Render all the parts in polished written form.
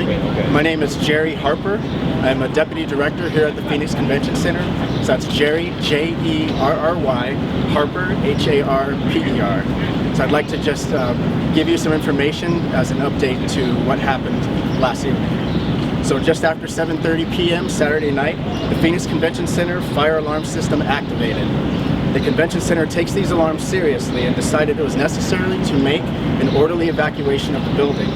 My name is Jerry Harper. I'm a deputy director here at the Phoenix Convention Center. So that's Jerry, J-E-R-R-Y, Harper, H-A-R-P-E-R. So I'd like to just give you some information as an update to what happened last evening. So just after 7:30 p.m. Saturday night, the Phoenix Convention Center fire alarm system activated. The Convention Center takes these alarms seriously and decided it was necessary to make an orderly evacuation of the building.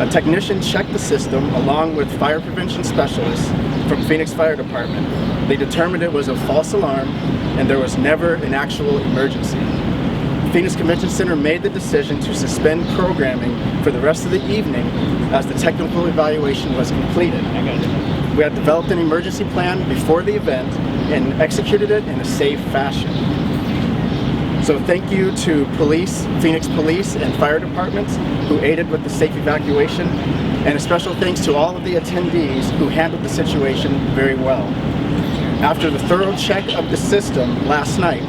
A technician checked the system along with fire prevention specialists from Phoenix Fire Department. They determined it was a false alarm and there was never an actual emergency. Phoenix Convention Center made the decision to suspend programming for the rest of the evening as the technical evaluation was completed. We had developed an emergency plan before the event and executed it in a safe fashion. So thank you to police, Phoenix Police and fire departments who aided with the safe evacuation, and a special thanks to all of the attendees who handled the situation very well. After the thorough check of the system last night,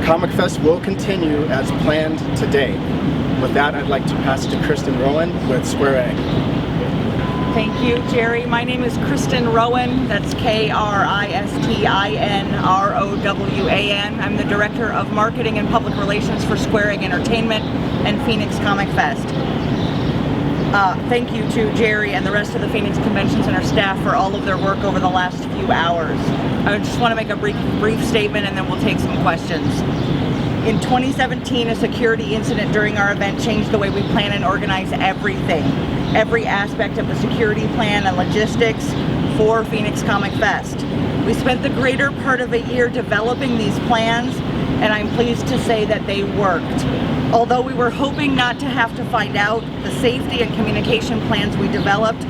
Comicfest will continue as planned today. With that, I'd like to pass it to Kristen Rowan with Square Egg. Thank you, Jerry. My name is Kristen Rowan. That's K-R-I-S-T-I-N-R-O-W-A-N. I'm the Director of Marketing and Public Relations for Square Egg Entertainment and Phoenix Comic Fest. Thank you to Jerry and the rest of the Phoenix Convention Center staff for all of their work over the last few hours. I just want to make a brief statement and then we'll take some questions. In 2017, a security incident during our event changed the way we plan and organize everything. Every aspect of the security plan and logistics for Phoenix Comic Fest. We spent the greater part of a year developing these plans, and I'm pleased to say that they worked. Although we were hoping not to have to find out, the safety and communication plans we developed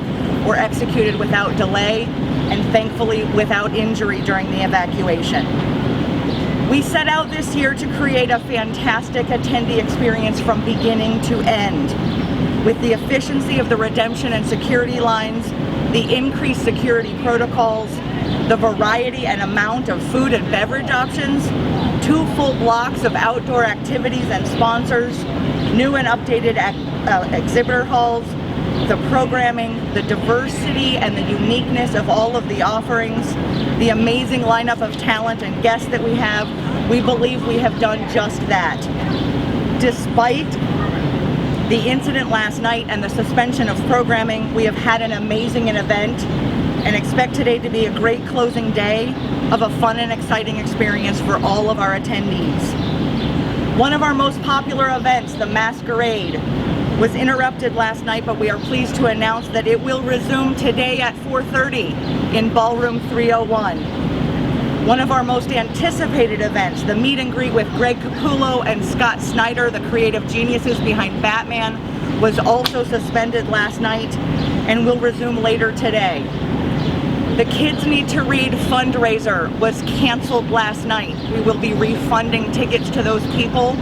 were executed without delay and thankfully without injury during the evacuation. We set out this year to create a fantastic attendee experience from beginning to end. With the efficiency of the redemption and security lines, the increased security protocols, the variety and amount of food and beverage options, 2 full blocks of outdoor activities and sponsors, new and updated exhibitor halls, the programming, the diversity and the uniqueness of all of the offerings, the amazing lineup of talent and guests that we have, we believe we have done just that. Despite the incident last night and the suspension of programming, we have had an amazing event and expect today to be a great closing day of a fun and exciting experience for all of our attendees. One of our most popular events, the Masquerade, was interrupted last night, but we are pleased to announce that it will resume today at 4:30 in Ballroom 301. One of our most anticipated events, the meet and greet with Greg Capullo and Scott Snyder, the creative geniuses behind Batman, was also suspended last night and will resume later today. The Kids Need to Read fundraiser was canceled last night. We will be refunding tickets to those people,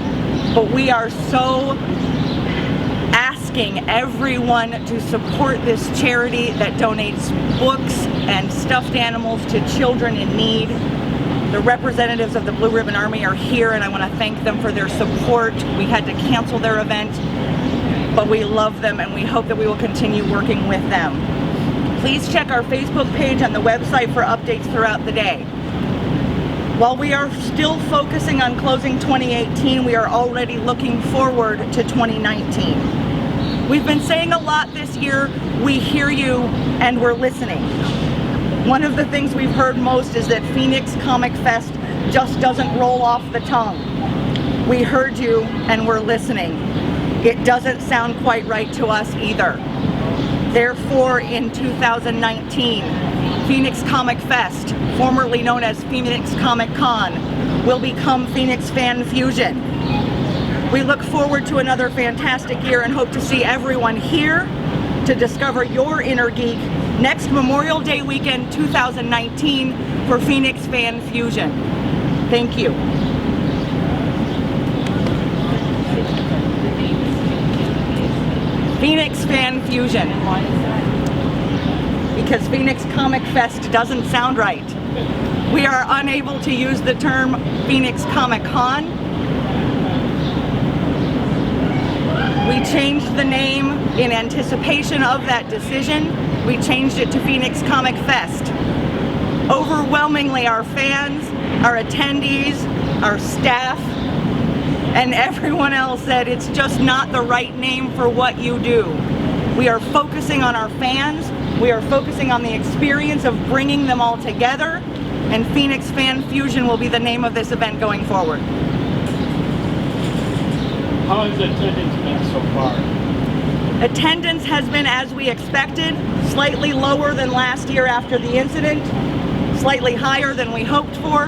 but we are so asking everyone to support this charity that donates books and stuffed animals to children in need. The representatives of the Blue Ribbon Army are here and I want to thank them for their support. We had to cancel their event, but we love them and we hope that we will continue working with them. Please check our Facebook page and the website for updates throughout the day. While we are still focusing on closing 2018, we are already looking forward to 2019. We've been saying a lot this year, we hear you and we're listening. One of the things we've heard most is that Phoenix Comic Fest just doesn't roll off the tongue. We heard you and we're listening. It doesn't sound quite right to us either. Therefore, in 2019, Phoenix Comic Fest, formerly known as Phoenix Comic Con, will become Phoenix Fan Fusion. We look forward to another fantastic year and hope to see everyone here to discover your inner geek next Memorial Day weekend 2019 for Phoenix Fan Fusion. Thank you. Phoenix Fan Fusion. Because Phoenix Comic Fest doesn't sound right. We are unable to use the term Phoenix Comic Con. We changed the name in anticipation of that decision. We changed it to Phoenix Comic Fest. Overwhelmingly, our fans, our attendees, our staff, and everyone else said it's just not the right name for what you do. We are focusing on our fans. We are focusing on the experience of bringing them all together, and Phoenix Fan Fusion will be the name of this event going forward. How has attendance been so far? Attendance has been as we expected, slightly lower than last year after the incident, slightly higher than we hoped for.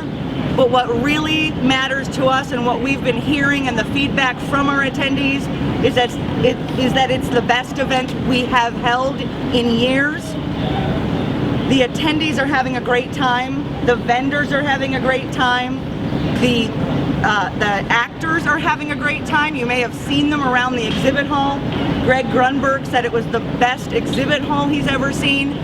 But what really matters to us and what we've been hearing and the feedback from our attendees is that it's the best event we have held in years. The attendees are having a great time. The vendors are having a great time. The actors are having a great time. You may have seen them around the exhibit hall. Greg Grunberg said it was the best exhibit hall he's ever seen.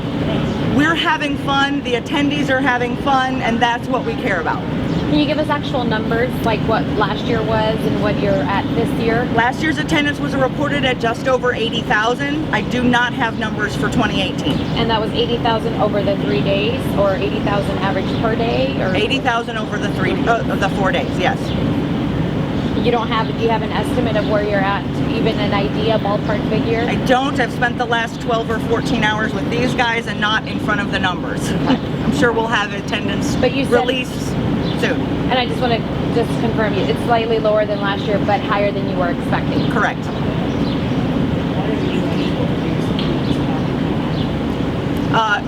We're having fun, the attendees are having fun, and that's what we care about. Can you give us actual numbers, like what last year was and what you're at this year? Last year's attendance was reported at just over 80,000. I do not have numbers for 2018. And that was 80,000 over the 3 days, or 80,000 average per day? Or 80,000 over the 4 days, yes. Do you have an estimate of where you're at, even an idea, ballpark figure? I don't. I've spent the last 12 or 14 hours with these guys and not in front of the numbers. I'm sure we'll have attendance released soon. And I just want to confirm you, it's slightly lower than last year, but higher than you were expecting. Correct.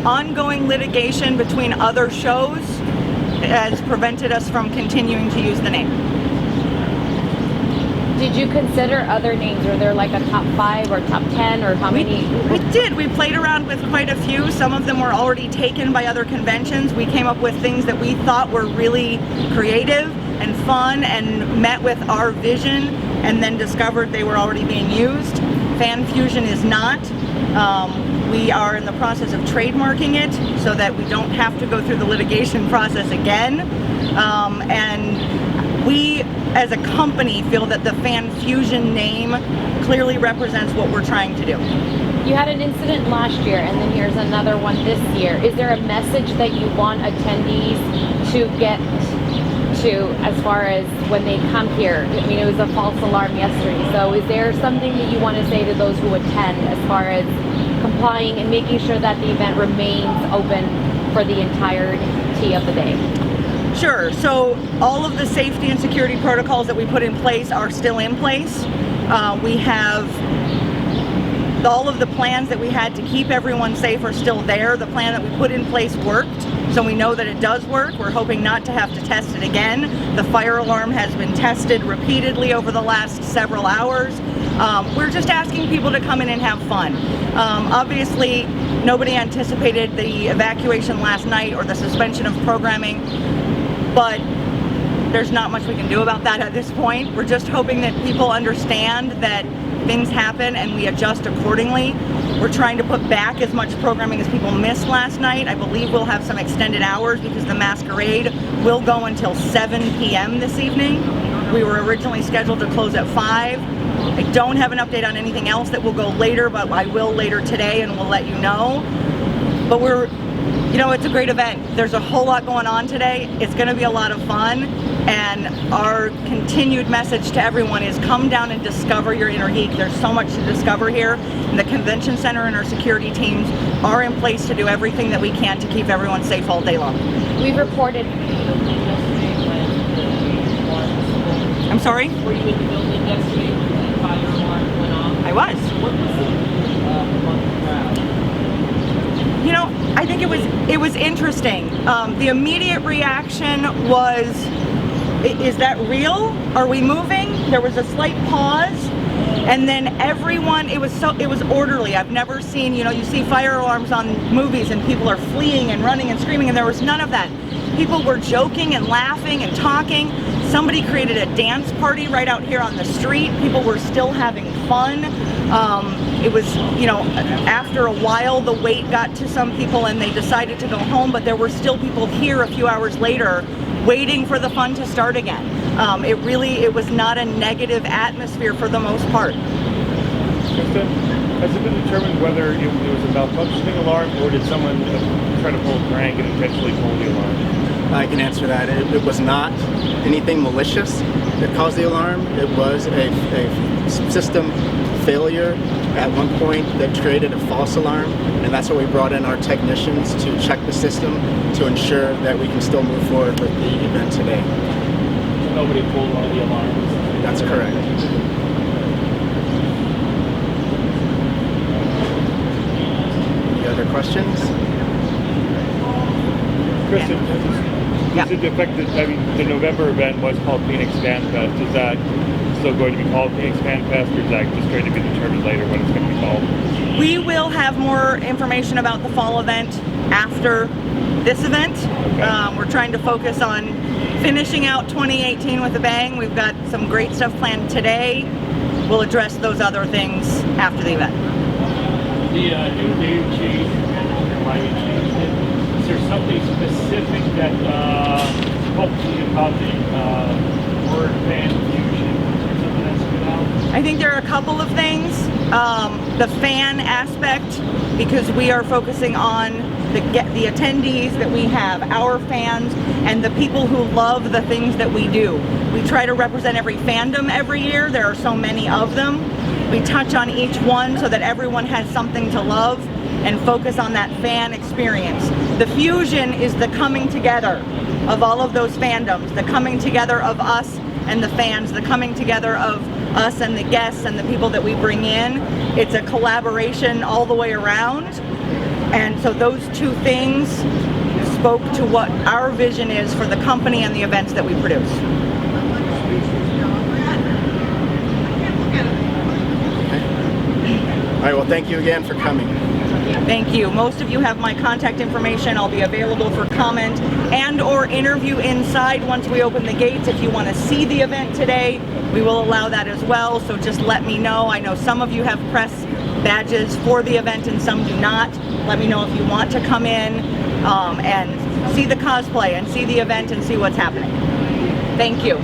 Ongoing litigation between other shows has prevented us from continuing to use the name. Did you consider other names? Were there like a top 5 or top 10 or how many? We did. We played around with quite a few. Some of them were already taken by other conventions. We came up with things that we thought were really creative and fun and met with our vision, and then discovered they were already being used. Fan Fusion is not. We are in the process of trademarking it so that we don't have to go through the litigation process again. And we, as a company, feel that the Fan Fusion name clearly represents what we're trying to do. You had an incident last year, and then here's another one this year. Is there a message that you want attendees to get to as far as when they come here? I mean, it was a false alarm yesterday, so is there something that you want to say to those who attend as far as complying and making sure that the event remains open for the entirety of the day? Sure. So all of the safety and security protocols that we put in place are still in place. We have all of the plans that we had to keep everyone safe are still there. The plan that we put in place worked, so we know that it does work. We're hoping not to have to test it again. The fire alarm has been tested repeatedly over the last several hours. We're just asking people to come in and have fun. Obviously, nobody anticipated the evacuation last night or the suspension of programming, but there's not much we can do about that at this point. We're just hoping that people understand that things happen and we adjust accordingly. We're trying to put back as much programming as people missed last night. I believe we'll have some extended hours because the masquerade will go until 7 p.m. this evening. We were originally scheduled to close at 5. I don't have an update on anything else that will go later, but I will later today and we'll let you know. But it's a great event. There's a whole lot going on today. It's going to be a lot of fun, and our continued message to everyone is come down and discover your inner geek. There's so much to discover here, and the convention center and our security teams are in place to do everything that we can to keep everyone safe all day long. We've reported. I'm sorry? Were you in the building yesterday when the fire alarm went off? I was. What was among the crowd? I think it was interesting. The immediate reaction was, is that real? Are we moving? There was a slight pause, and then everyone, it was orderly. I've never seen, you see fire alarms on movies and people are fleeing and running and screaming, and there was none of that. People were joking and laughing and talking. Somebody created a dance party right out here on the street. People were still having fun. It was, after a while the wait got to some people and they decided to go home, but there were still people here a few hours later waiting for the fun to start again. It was not a negative atmosphere for the most part. system. Has it been determined whether it was a malfunctioning alarm or did someone try to pull a crank and intentionally pull the alarm? I can answer that. It was not anything malicious that caused the alarm. It was a system failure at one point that created a false alarm, and that's why we brought in our technicians to check the system to ensure that we can still move forward with the event today. Nobody pulled one of the alarms. That's correct. Any other questions? Chris, is it affected? I mean, the November event was called Phoenix Fan Fest. Is that still going to be called Phoenix Fan Fest, or is that just going to be determined later what it's going to be called? We will have more information about the fall event after this event. Okay. We're trying to focus on finishing out 2018 with a bang. We've got some great stuff planned today. We'll address those other things after the event. The new name change, and why you changed it, is there something specific that helped you about the word fan fusion? Is there something that's good out? I think there are a couple of things. The fan aspect, because we are focusing on the attendees that we have, our fans, and the people who love the things that we do. We try to represent every fandom every year. There are so many of them. We touch on each one so that everyone has something to love and focus on that fan experience. The fusion is the coming together of all of those fandoms, the coming together of us and the fans, the coming together of us and the guests and the people that we bring in. It's a collaboration all the way around. And so those two things spoke to what our vision is for the company and the events that we produce. All right, well, thank you again for coming. Thank you. Most of you have my contact information. I'll be available for comment and or interview inside once we open the gates. If you want to see the event today, we will allow that as well. So just let me know. I know some of you have press badges for the event and some do not. Let me know if you want to come in and see the cosplay and see the event and see what's happening. Thank you.